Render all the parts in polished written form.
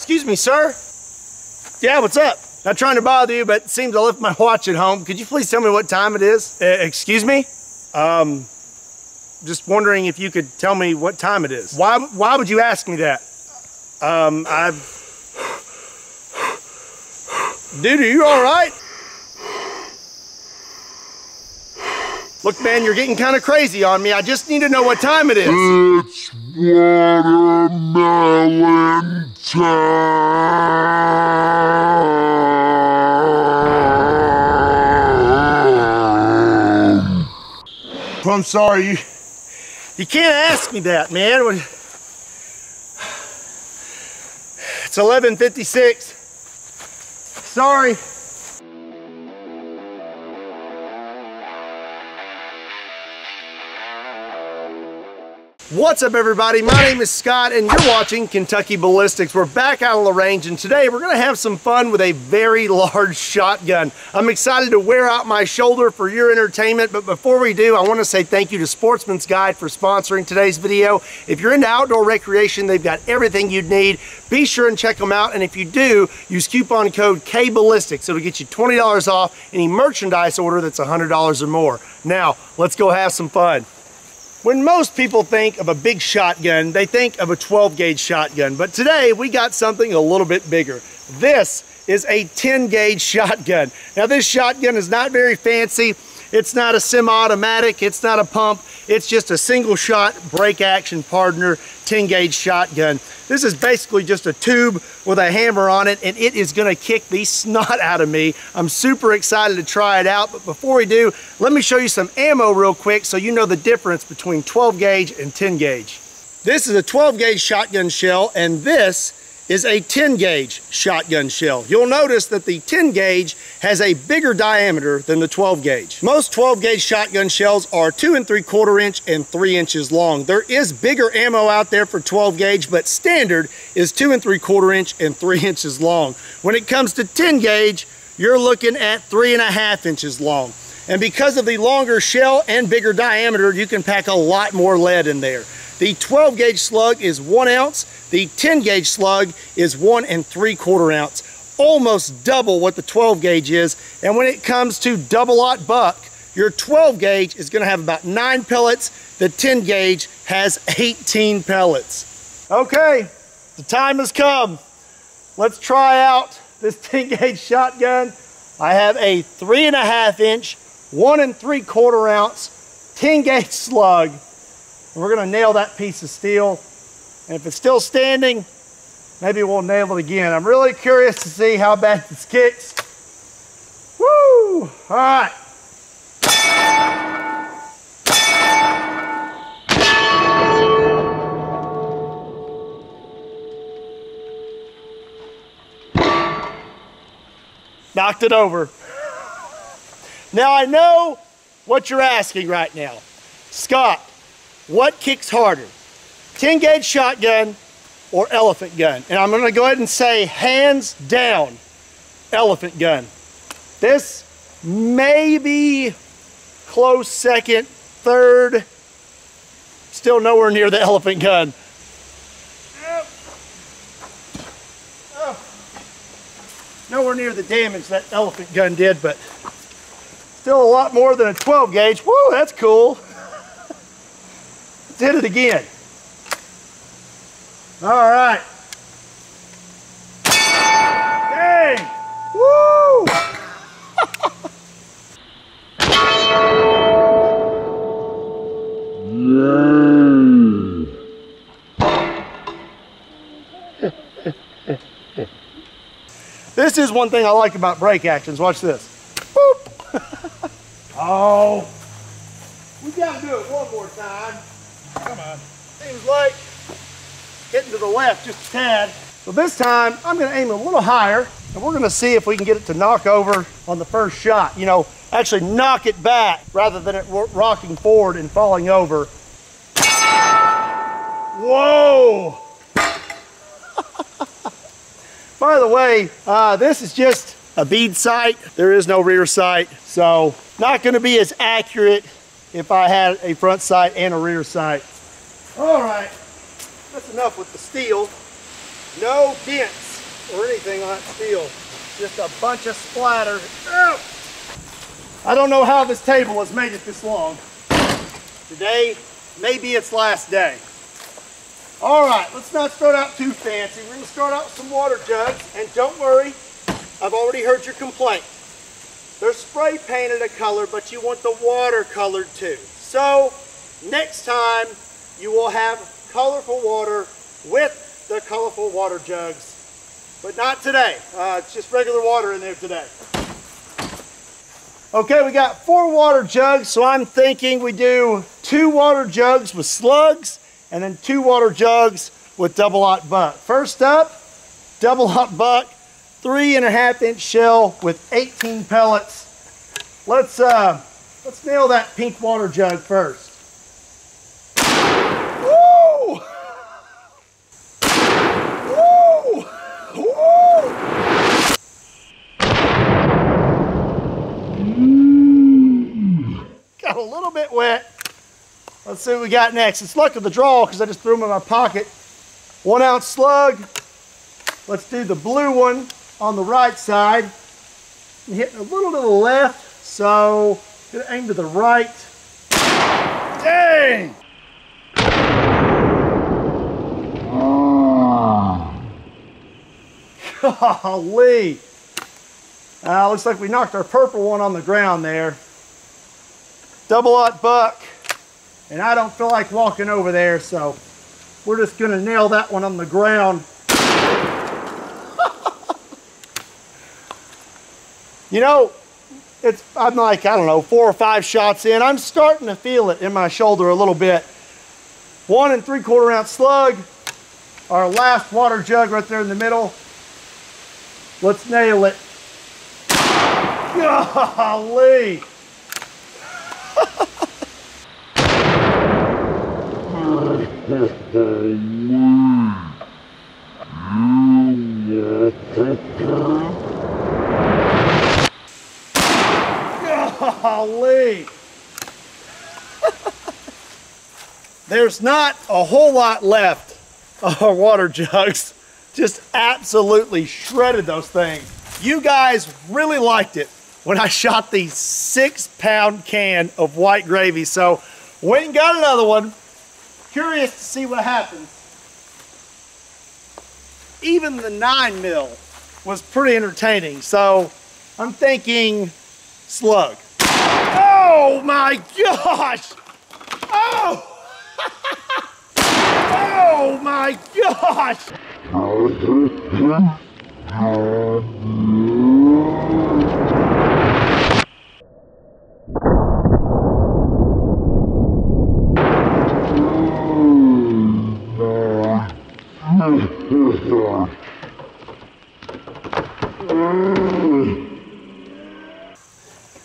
excuse me, sir. Yeah, what's up? Not trying to bother you, but it seems I left my watch at home. Could you please tell me what time it is? Excuse me? Just wondering if you could tell me what time it is. Why would you ask me that? Dude, are you all right? Look, man, you're getting kind of crazy on me. I just need to know what time it is. It's watermelon time. I'm sorry, you can't ask me that, man. It's 11:56. Sorry. What's up, everybody? My name is Scott and you're watching Kentucky Ballistics. We're back out on the range and today we're gonna have some fun with a very large shotgun. I'm excited to wear out my shoulder for your entertainment, but before we do, I wanna say thank you to Sportsman's Guide for sponsoring today's video. If you're into outdoor recreation, they've got everything you'd need. Be sure and check them out, and if you do, use coupon code KBallistics. It'll get you $20 off any merchandise order that's $100 or more. Now, let's go have some fun. When most people think of a big shotgun, they think of a 12 gauge shotgun, but today we got something a little bit bigger. This is a 10 gauge shotgun. Now this shotgun is not very fancy. It's not a semi-automatic, it's not a pump, it's just a single shot break action partner 10 gauge shotgun. This is basically just a tube with a hammer on it, and it is gonna kick the snot out of me. I'm super excited to try it out, but before we do, let me show you some ammo real quick so you know the difference between 12 gauge and 10 gauge. This is a 12 gauge shotgun shell, and this is a 10 gauge shotgun shell. You'll notice that the 10 gauge has a bigger diameter than the 12 gauge. Most 12 gauge shotgun shells are 2 3/4 inch and 3 inches long. There is bigger ammo out there for 12 gauge, but standard is 2 3/4 inch and 3 inches long. When it comes to 10 gauge, you're looking at 3.5 inches long. And because of the longer shell and bigger diameter, you can pack a lot more lead in there. The 12 gauge slug is 1 ounce. The 10 gauge slug is 1 3/4 ounce, almost double what the 12 gauge is. And when it comes to double-aught buck, your 12 gauge is gonna have about 9 pellets. The 10 gauge has 18 pellets. Okay, the time has come. Let's try out this 10 gauge shotgun. I have a 3.5 inch, 1 3/4 ounce, 10 gauge slug. And we're gonna nail that piece of steel. And if it's still standing, maybe we'll nail it again. I'm really curious to see how bad this kicks. Woo! All right. Knocked it over. Now I know what you're asking right now. Scott, what kicks harder? 10 gauge shotgun or elephant gun? And I'm gonna go ahead and say hands down, elephant gun. This may be close second, third, still nowhere near the elephant gun. Nowhere near the damage that elephant gun did, but still a lot more than a 12 gauge. Woo, that's cool. Let's hit it again. All right. Dang. Woo! This is one thing I like about break actions. Watch this. Boop. Oh. We gotta do it one more time. Come on. Seems like hitting to the left just a tad. So this time I'm gonna aim a little higher and we're gonna see if we can get it to knock over on the first shot. You know, actually knock it back rather than it rocking forward and falling over. Whoa! By the way, this is just a bead sight. There is no rear sight, so not gonna be as accurate if I had a front sight and a rear sight. All right, that's enough with the steel. No dents. or anything on that steel. Just a bunch of splatter. Oh! I don't know how this table has made it this long. Today, maybe its last day. All right, let's not start out too fancy. We're gonna start out with some water jugs, and don't worry, I've already heard your complaint. They're spray painted a color, but you want the water colored too. So, next time, you will have colorful water with the colorful water jugs, but not today. It's just regular water in there today. Okay, we got 4 water jugs, so I'm thinking we do 2 water jugs with slugs and then 2 water jugs with double-aught buck. First up, double-aught buck, 3.5-inch shell with 18 pellets. Let's nail that pink water jug first. Woo! Woo! Woo! Got a little bit wet. Let's see what we got next. It's luck of the draw because I just threw them in my pocket. 1 ounce slug. Let's do the blue one on the right side. I'm hitting a little to the left, so gonna aim to the right. Dang! Golly! Looks like we knocked our purple one on the ground there. Double-aught buck, and I don't feel like walking over there, so we're just gonna nail that one on the ground. You know, I'm like, I don't know, 4 or 5 shots in. I'm starting to feel it in my shoulder a little bit. 1 3/4 ounce slug, our last water jug right there in the middle. Let's nail it. Golly! Golly! There's not a whole lot left of our water jugs. Just absolutely shredded those things. You guys really liked it when I shot the 6-pound can of white gravy. So went and got another one. Curious to see what happens. Even the 9 mil was pretty entertaining. So I'm thinking slug. Oh my gosh! Oh! Oh my gosh!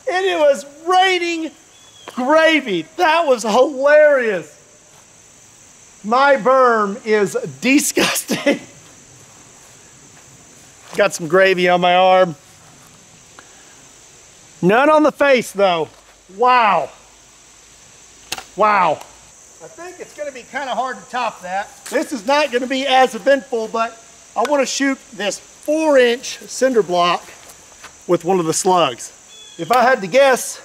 And it was raining gravy. That was hilarious. My berm is disgusting. Got some gravy on my arm. None on the face though. Wow. Wow. I think it's going to be kind of hard to top that. This is not going to be as eventful, but I want to shoot this 4-inch cinder block with one of the slugs. If I had to guess,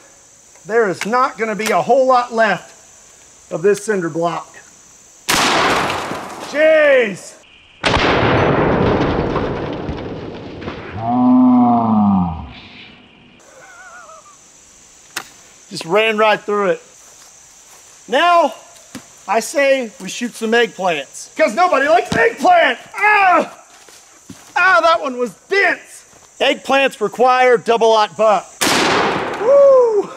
there is not going to be a whole lot left of this cinder block. Jeez! Just ran right through it. Now, I say we shoot some eggplants. Because nobody likes eggplant! Ah! Ah, that one was dense! Eggplants require double-aught buck. Woo!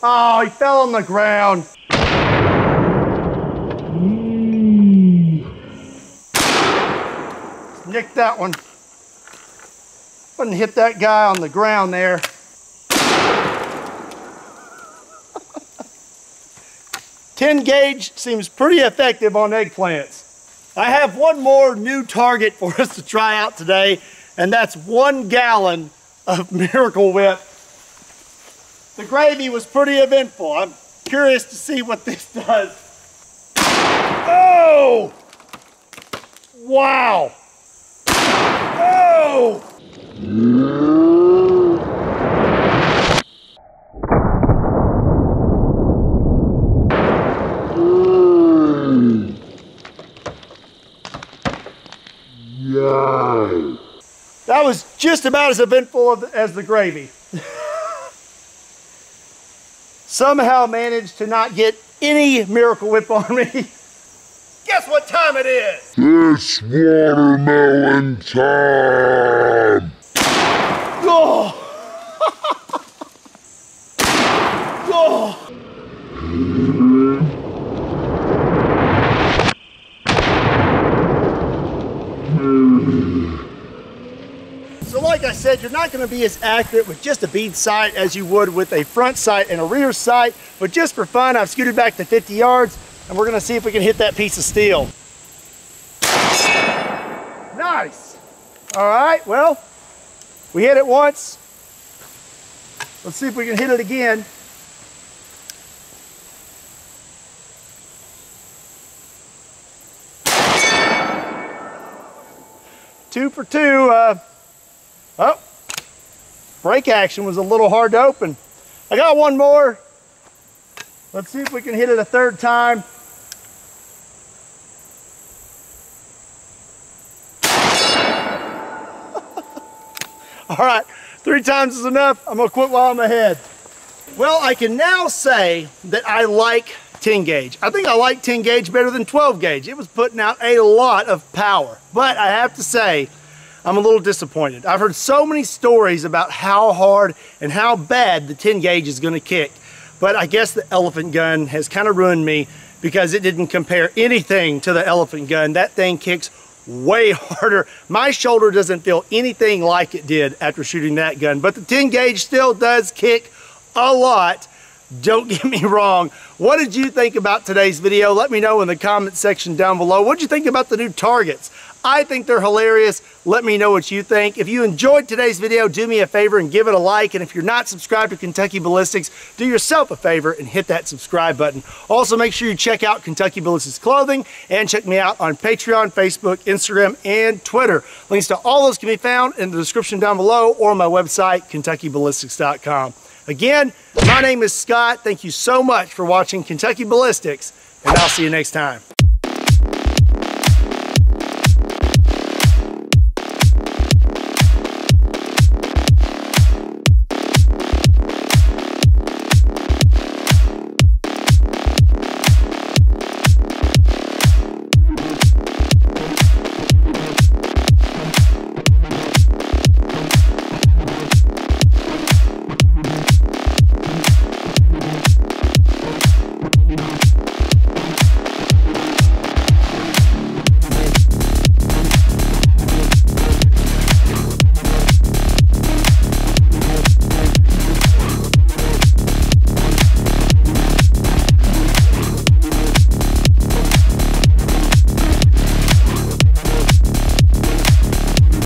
Oh, he fell on the ground. Nicked that one. Wouldn't hit that guy on the ground there. .10 gauge seems pretty effective on eggplants. I have one more new target for us to try out today, and that's 1 gallon of Miracle Whip. The gravy was pretty eventful. I'm curious to see what this does. Oh! Wow! go! Yeah. That was just about as eventful as the gravy. Somehow managed to not get any Miracle Whip on me. Guess what time it is? It's watermelon time! Oh! Oh! So like I said, you're not going to be as accurate with just a bead sight as you would with a front sight and a rear sight, but just for fun, I've scooted back to 50 yards and we're going to see if we can hit that piece of steel. Nice. All right, well, we hit it once. Let's see if we can hit it again. Two for two. Oh, brake action was a little hard to open. I got one more. Let's see if we can hit it a third time. All right, 3 times is enough. I'm gonna quit while I'm ahead. Well, I can now say that I like 10 gauge. I think I like 10 gauge better than 12 gauge. It was putting out a lot of power, but I have to say, I'm a little disappointed. I've heard so many stories about how hard and how bad the 10 gauge is gonna kick, but I guess the elephant gun has kind of ruined me because it didn't compare anything to the elephant gun. That thing kicks way harder. My shoulder doesn't feel anything like it did after shooting that gun, but the 10 gauge still does kick a lot. Don't get me wrong. What did you think about today's video? Let me know in the comment section down below. What did you think about the new targets? I think they're hilarious. Let me know what you think. If you enjoyed today's video, do me a favor and give it a like. And if you're not subscribed to Kentucky Ballistics, do yourself a favor and hit that subscribe button. Also, make sure you check out Kentucky Ballistics clothing and check me out on Patreon, Facebook, Instagram, and Twitter. Links to all those can be found in the description down below or on my website, KentuckyBallistics.com. Again, my name is Scott. Thank you so much for watching Kentucky Ballistics, and I'll see you next time.